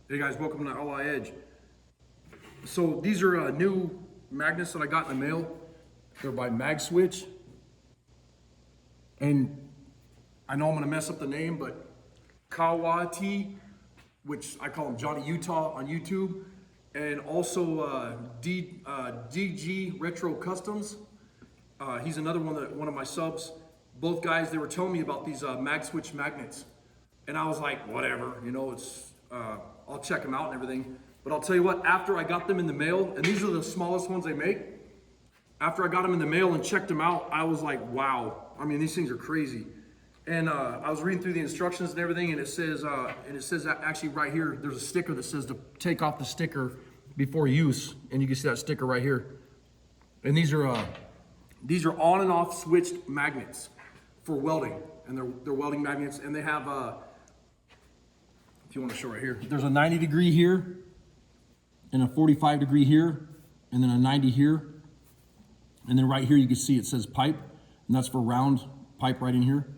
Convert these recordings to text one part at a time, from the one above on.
Hey guys, welcome to Outlaw Edge. So these are new magnets that I got in the mail. They're by Magswitch. And I know I'm gonna mess up the name, but Kawati, which I call him Johnny Utah on YouTube, and also DG Retro Customs. He's another one of my subs. Both guys, they were telling me about these Magswitch magnets. And I was like, whatever, you know, it's, I'll check them out and everything. But I'll tell you what, after I got them in the mail, and these are the smallest ones they make. After I got them in the mail and checked them out, I was like, wow. I mean, these things are crazy. And I was reading through the instructions and everything, and it says that actually right here, there's a sticker that says to take off the sticker before use. And you can see that sticker right here. And these are on and off switched magnets for welding. And they're welding magnets, and they have, if you want to show right here, there's a 90 degree here, and a 45 degree here, and then a 90 here. And then right here you can see it says pipe, and that's for round pipe right in here.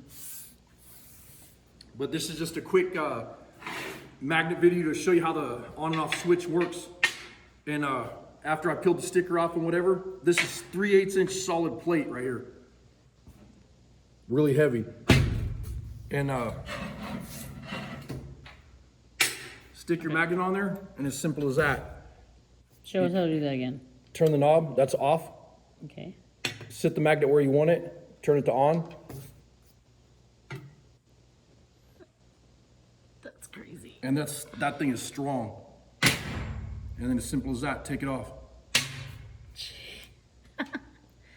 But this is just a quick magnet video to show you how the on and off switch works. And after I peeled the sticker off and whatever, this is 3/8 inch solid plate right here. Really heavy. And stick your magnet on there, and as simple as that. Show us how to do that again. Turn the knob, that's off. Okay. Sit the magnet where you want it, turn it to on. That's crazy. And that thing is strong. And then as simple as that, take it off.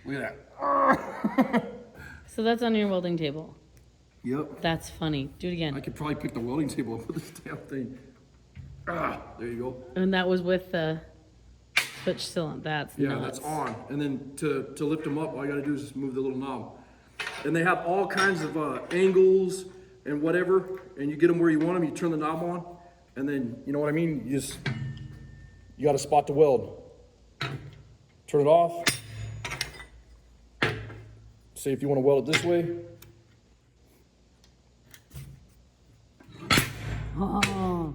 Look at that. So that's on your welding table. Yep. That's funny. Do it again. I could probably pick the welding table up with this damn thing. There you go. And that was with the switch still on. That's Yeah, nuts. that's on. And then to lift them up, all you gotta do is just move the little knob. And they have all kinds of angles and whatever, and you get them where you want them, you turn the knob on, and then, you know what I mean? You got a spot to weld. Turn it off. Say if you wanna weld it this way. Oh.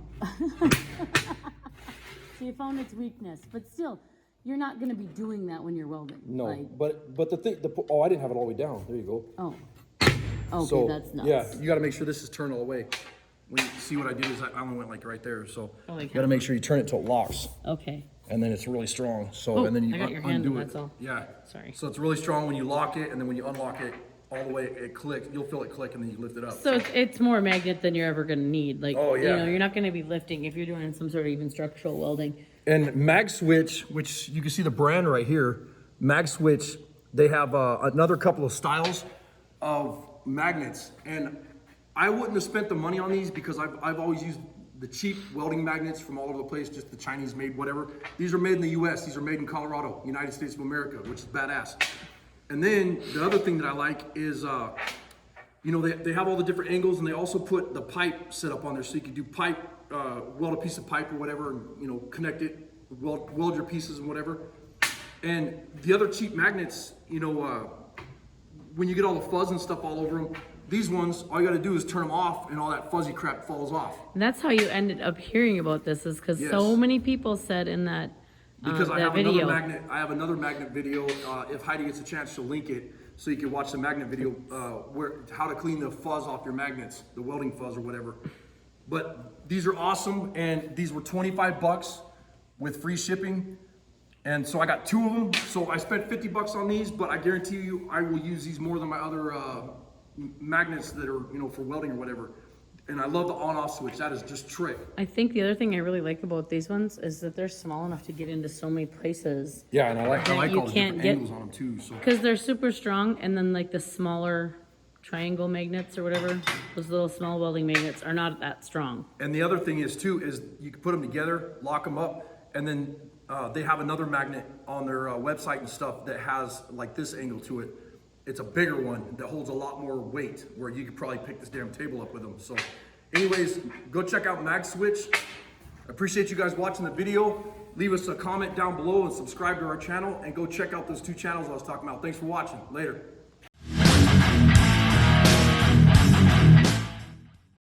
So you found its weakness, but still, you're not going to be doing that when you're welding. No, like, but the thing, oh, I didn't have it all the way down. There you go. oh. Okay, So, that's nuts. yeah, you got to make sure this is turned all the way. When you see what I did is I only went like right there. So Holy you cow. got to make sure you turn it till it locks, Okay. and then it's really strong. So Oh, and then you I got your hand, undo it. that's all. Yeah. Sorry. So it's really strong when you lock it, and then when you unlock it, all the way it clicks. You'll feel it click, and then you lift it up. So it's more magnet than you're ever going to need. Like, Oh, yeah. you know, you're not going to be lifting if you're doing some sort of even structural welding. And Magswitch, which you can see the brand right here, Magswitch, they have another couple of styles of magnets. And I wouldn't have spent the money on these because I've always used the cheap welding magnets from all over the place, just the Chinese made whatever. These are made in the US, these are made in Colorado, United States of America, which is badass. And then the other thing that I like is, you know, they have all the different angles, and they also put the pipe set up on there so you can do pipe, weld a piece of pipe or whatever, and, you know, connect it, weld your pieces and whatever. And the other cheap magnets, you know, when you get all the fuzz and stuff all over them, these ones, all you got to do is turn them off, and all that fuzzy crap falls off. And that's how you ended up hearing about this, is because Yes. so many people said in that Because I that have video. another magnet. I have another magnet video. If Heidi gets a chance, she'll link it so you can watch the magnet video how to clean the fuzz off your magnets, the welding fuzz or whatever. But these are awesome, and these were 25 bucks with free shipping. And so I got 2 of them. So I spent 50 bucks on these, but I guarantee you I will use these more than my other magnets that are, you know, for welding or whatever. And I love the on-off switch. That is just trick. I think the other thing I really like about these ones is that they're small enough to get into so many places. Yeah, and I like you all the can't different get- angles on them too. So. Because they're super strong, and then like the smaller triangle magnets or whatever, those little small welding magnets are not that strong. And the other thing is too, is you can put them together, lock them up, and then they have another magnet on their website and stuff that has like this angle to it. It's a bigger one that holds a lot more weight, where you could probably pick this damn table up with them. So anyways, go check out Magswitch. I appreciate you guys watching the video. Leave us a comment down below and subscribe to our channel, and go check out those 2 channels I was talking about. Thanks for watching. Later.